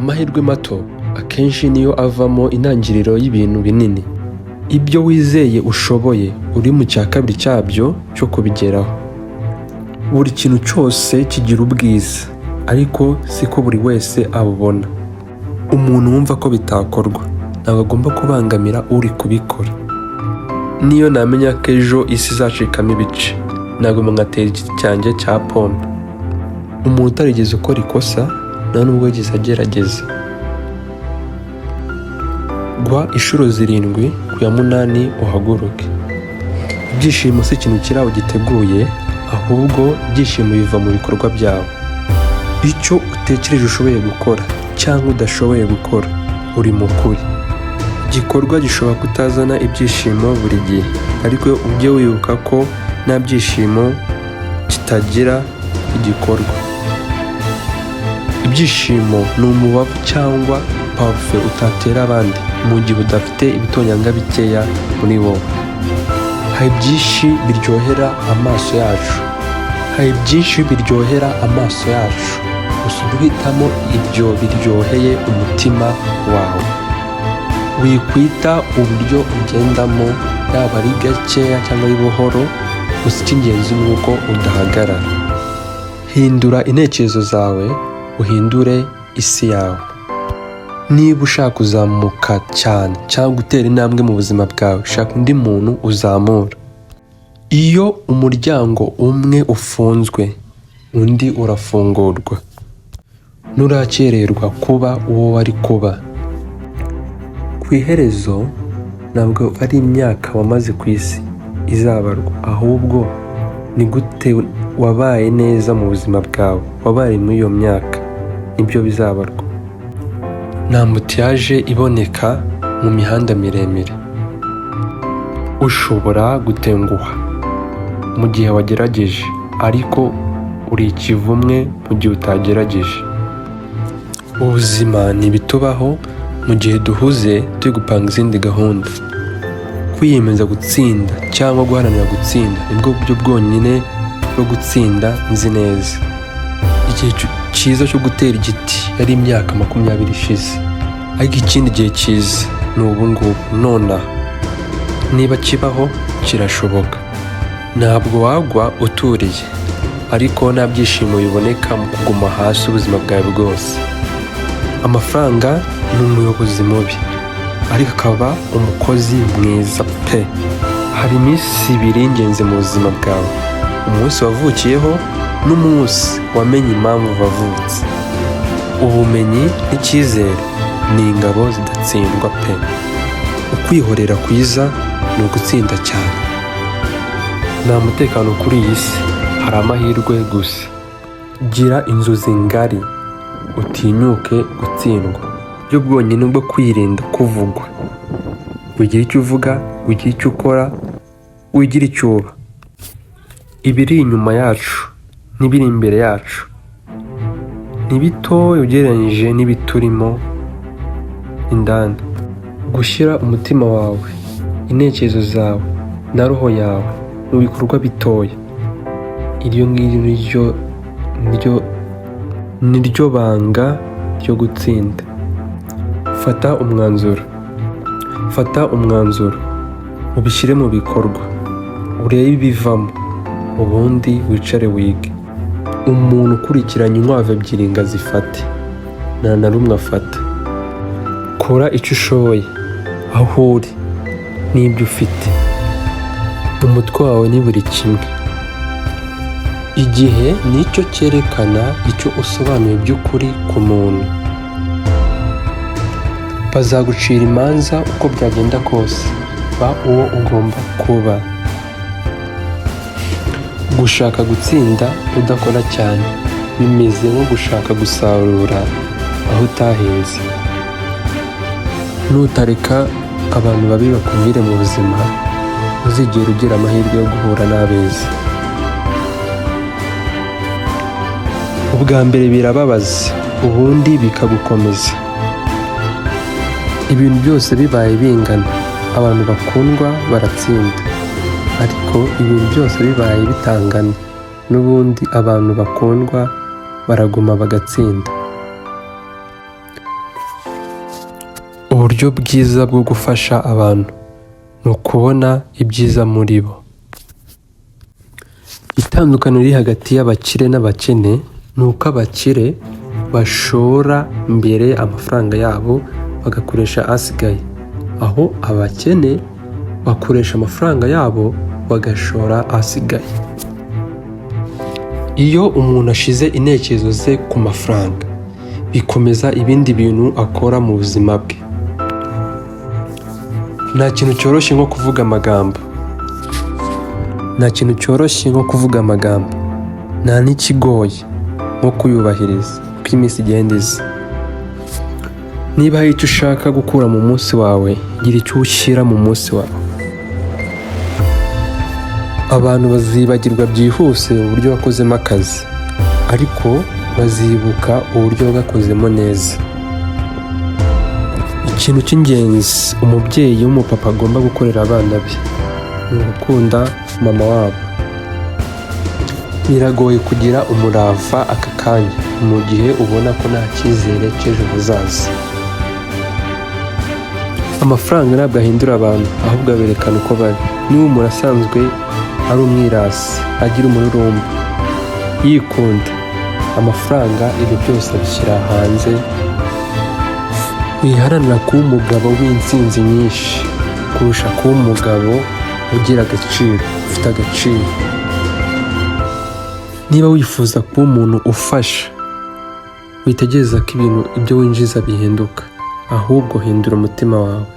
amahirwe mato akenshi niyo avamo intangiriro y'ibintu binini. Ibyo wizeye ushoboye uri mu cya kabiri cyabyo cyo kubigeraho. Buri kintu cyose kigira ubwiza, ariko siko buri wese abubona. Umuntu wumva ko bitakorwa ntabwo agomba kubangamira uri kubikora. Niyo namenya ko ejo isi izacikamo ibice, ntabwo nkatera igiti cyanjye cya pome. Umuntu utarigeze ukora ikosa nta nubwo yigeze agerageza. Gwa inshuro 7 ku ya 8 uhaguruke. Ibyishimo si ikintu kiri aho giteguye, ahubwo ibyishimo biva mu bikorwa byawe. Icyo utekereje ushoboye gukora cyangwa udashoboye gukora uri mu kuri. Igikorwa gishobora kutazana ibyishimo buri gihe, ariko ujye wibuka ko nta byishimo kitagira igikorwa. Ibyishimo ni umubavu cyangwa parufe utatera abandi mu gihe udafite ibitonyanga bikeya muri wowe. Hari byinshi biryohera amaso yacu, gusa duhitamo ibyo biryoheye umutima wawe. Wikwita uburyo ugendamo, yaba ari gakeya cyangwa ari buhoro, gusa icy'ingenzi ni uko udahagarara. Hindura intekerezo zawe, uhindure isi yawe. Niba ushaka kuzamuka cyane cyangwa gutera intambwe mu buzima bwawe, shaka undi muntu uzamura. Iyo umuryango umwe ufunzwe, undi urafungurwa. Nturakererwa kuba uwo wari kuba. Ku iherezo ntabwo ari imyaka wamaze ku isi izabarwa, ahubwo ni gute wabaye neza mu buzima bwawe, wabaye muri iyo myaka, nibyo bizabarwa. Nta mbutiyaje iboneka mu mihanda miremire. Ushobora gutenguha mu gihe wagerageje, ariko uri ikivumwe mu gihe utagerageje. Ubuzima ni ibitubaho mu gihe duhuze turi gupanga izindi gahunda. Kwiyemeza gutsinda cyangwa guharanira gutsinda nibwo buryo bwonyine bwo gutsinda nzi neza. Igihe cyiza cyo gutera igiti yari imyaka 20 ishize, ariko ikindi gihe cyiza ni ubu ngubu, nonaha. Niba kibaho kirashoboka. Ntabwo wagwa uturiye, ariko nta byishimo biboneka mu kuguma hasi ubuzima bwawe bwose. Amafaranga ni umuyobozi mubi, ariko akaba umukozi mwiza pe. Hari iminsi 2 ingenzi mu buzima bwawe: umunsi wavukiyeho n'umunsi wamenye impamvu wavutse. Ubumenyi n'icyizere ni ingabo zidatsindwa pe. Ukwihorera kwiza ni ugutsinda cyane. Nta mutekano kuri iyi si, hari amahirwe gusa. Gira inzozi ngari, utinyuke gutsindwa. Byo bwonyine bwo kwirinda kuvugwa. Wigira icyo uvuga, wigira icyo ukora, wigira icyo uba. Ibiri inyuma yacu n'ibiri imbere yacu ni bito ugereranyije n'ibiturimo indani. Gushyira umutima wawe, intekerezo zawe na roho yawe mu bikorwa bitoya, iryo ngiryo niryo banga ryo gutsinda. Fata umwanzuro, ubishyire mu bikorwa, urebe ibivamo, ubundi wicare wige. Umuntu ukurikiranye inkwavu 2 ngo azifate, nta na rumwe afata. Kora icyo ushoboye aho uri n'ibyo ufite. Umutwe wawe ni buri kimwe. Igihe nicyo cyerekana icyo usobanuye by'ukuri ku muntu. Bazagucira imanza uko byagenda kose, ba uwo ugomba kuba. Gushaka gutsinda udakora cyane bimeze nko gushaka gusarura aho utahinze. Nutareka abantu babi bakuvire mu buzima, uzigera ugira amahirwe yo guhura n'abeza. Ubwa mbere birababaza, ubundi bikagukomeza. Ibintu byose bibaye bingana, abantu bakundwa baratsinda, ariko ibintu byose bibaye bitangana, n'ubundi abantu bakundwa baraguma bagatsinda. Uburyo bwiza bwo gufasha abantu ni ukubona ibyiza muri bo. Itandukaniro riri hagati y'abakire n'abakene ni uko abakire bashora mbere amafaranga yabo bagakoresha asigaye, aho abakene bakoresha amafaranga yabo bagashora asigaye. Iyo umuntu ashize intekerezo ze ku mafaranga, bikomeza ibindi bintu akora mu buzima bwe. Nta kintu cyoroshye nko kuvuga amagambo. Nta n'ikigoye nko kuyubahiriza uko iminsi igenda iza. Niba hari icyo ushaka gukura mu munsi wawe, gira icyo ushyira mu munsi wawe. Abantu bazibagirwa byihuse uburyo wakozemo akazi, ariko bazibuka uburyo wagakozemo neza. Ikintu cy'ingenzi umubyeyi w'umupapa agomba gukorera abana be ni ugukunda mama wabo. Biragoye kugira umurava aka kanya mu gihe ubona ko nta cyizere cy'ejo hazaza. Amafaranga ntabwo ahindura abantu, ahubwo aberekana uko bari. Niba umuntu asanzwe ari umwirasi, agira umururumba, yikunda, amafaranga ibyo byose abishyira hanze. Wiharanira kuba umugabo w'intsinzi nyinshi kurusha kuba umugabo ugira agaciro, ufite agaciro. Niba wifuza kuba umuntu ufasha, witegereza ko ibyo winjiza bihinduka, ahubwo hindura umutima wawe.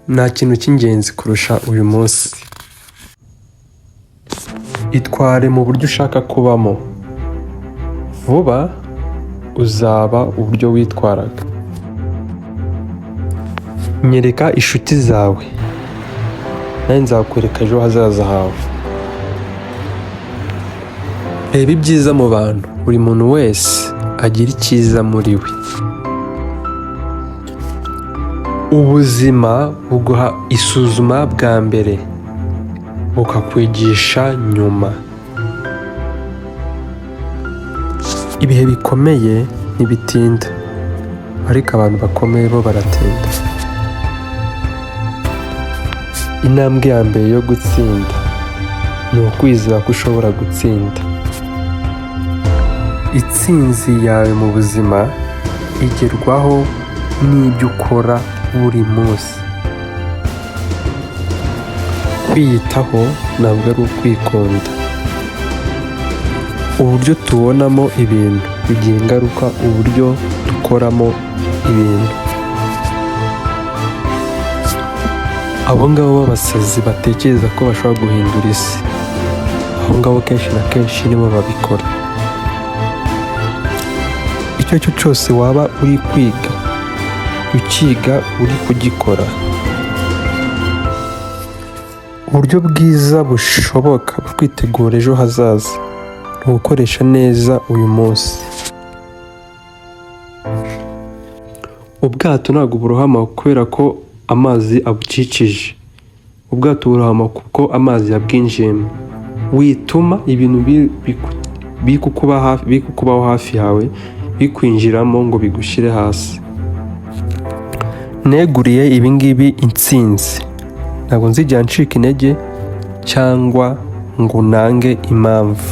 Nta kintu cy'ingenzi kurusha uyu munsi. Itware mu buryo ushaka kubamo. Vuba uzaba uburyo witwaraga. Nyereka inshuti zawe, nawe nzakwereka ejo hazaza hawe. Reba ibyiza mu bantu. Buri muntu wese agira icyiza muri we. Ubuzima buguha isuzuma bwa mbere, bukakwigisha nyuma. Ibihe bikomeye ntibitinda, ariko abantu bakomeye bo baratinda. Intambwe ya mbere yo gutsinda ni ukwizera ko ushobora gutsinda. Intsinzi yawe mu buzima igerwaho n'ibyo ukora buri munsi. Kwiyitaho ntabwo ari ukwikunda. Uburyo tubonamo ibintu bigira ingaruka uburyo dukoramo ibintu. Abo ngabo b'abasazi batekereza ko bashobora guhindura isi, abo ngabo kenshi na kenshi nibo babikora. Icyo ari cyo cyose waba uri kwiga, ukiga uri kugikora. Uburyo bwiza bushoboka bwo kwitegura ejo hazaza ni ugukoresha neza uyu munsi. Ubwato ntabwo burohama kubera ko amazi abukikije. Ubwato burohama kuko amazi yabwinjiyemo. Wituma ibintu bikukubaho hafi yawe bikwinjiramo ngo bigushyire hasi. Neguriye ibingibi intsinzi. Ntabwo nzigera ncika intege cyangwa ngo nange impamvu.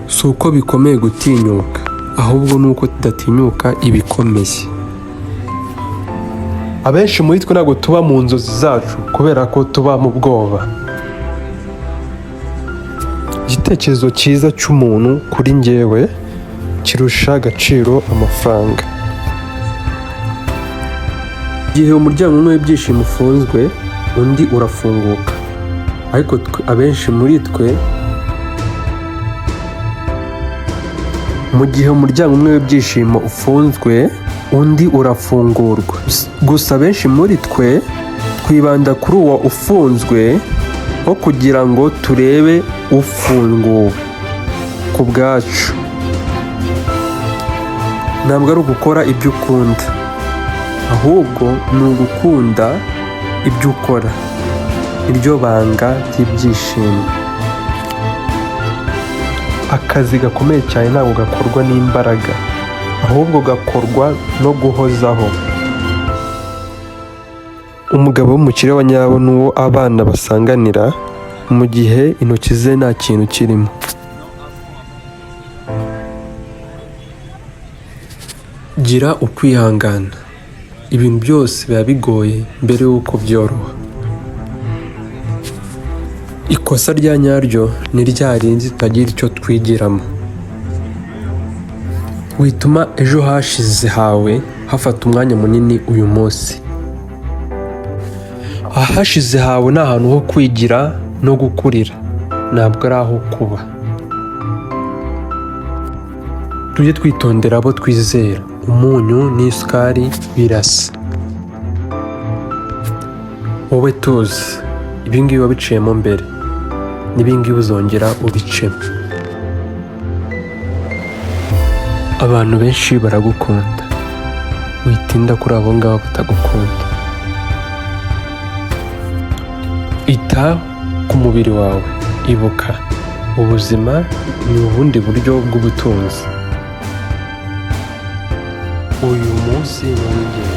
Si uko bikomeye gutinyuka, ahubwo ni uko tudatinyuka ibikomeye. Abenshi muri twe ntabwo tuba mu nzozi zacu kubera ko tuba mu bwoba. Igitekerezo cyiza cy'umuntu kuri njyewe kirusha agaciro amafaranga. Igihe umuryango umwe w'ibyishimo ufunzwe, undi urafunguka. Ariko abenshi muri twe, mu gihe umuryango umwe w'ibyishimo ufunzwe, undi urafungurwa. Gusa abenshi muri twe twibanda kuri uwo ufunzwe aho kugira ngo turebe ufunguwe ku bwacu. Ntabwo ari ugukora ibyo ukunda, ahubwo ni ugukunda ibyo ukora. Iryo banga ry'ibyishimo. Akazi gakomeye cyane ntabwo gakorwa n'imbaraga, ahubwo gakorwa no guhozaho. Umugabo w'umukire wa nyabo ni uwo abana basanganira mu gihe intoki ze nta kintu kirimo. Gira ukwihangana. Ibintu byose biba bigoye mbere y'uko byoroha. Ikosa rya nyaryo ni rya rindi tutagira icyo twigiramo. Wituma ejo hashize hawe hafata umwanya munini uyu munsi. Ahashize hawe ni ahantu ho kwigira no gukurira, ntabwo ari aho kuba. Tujye twitondera abo twizera. Umunyu n'isukari birasa. Wowe tuzi, ibingibi wabiciyemo mbere, n'ibingibi uzongera ubicemo. Abantu benshi baragukunda, witinda kuri abo ngabo batagukunda. Ita ku mubiri wawe, ibuka ubuzima ni ubundi buryo bw'ubutunzi. Uyu munsi ni uw'ingenzi.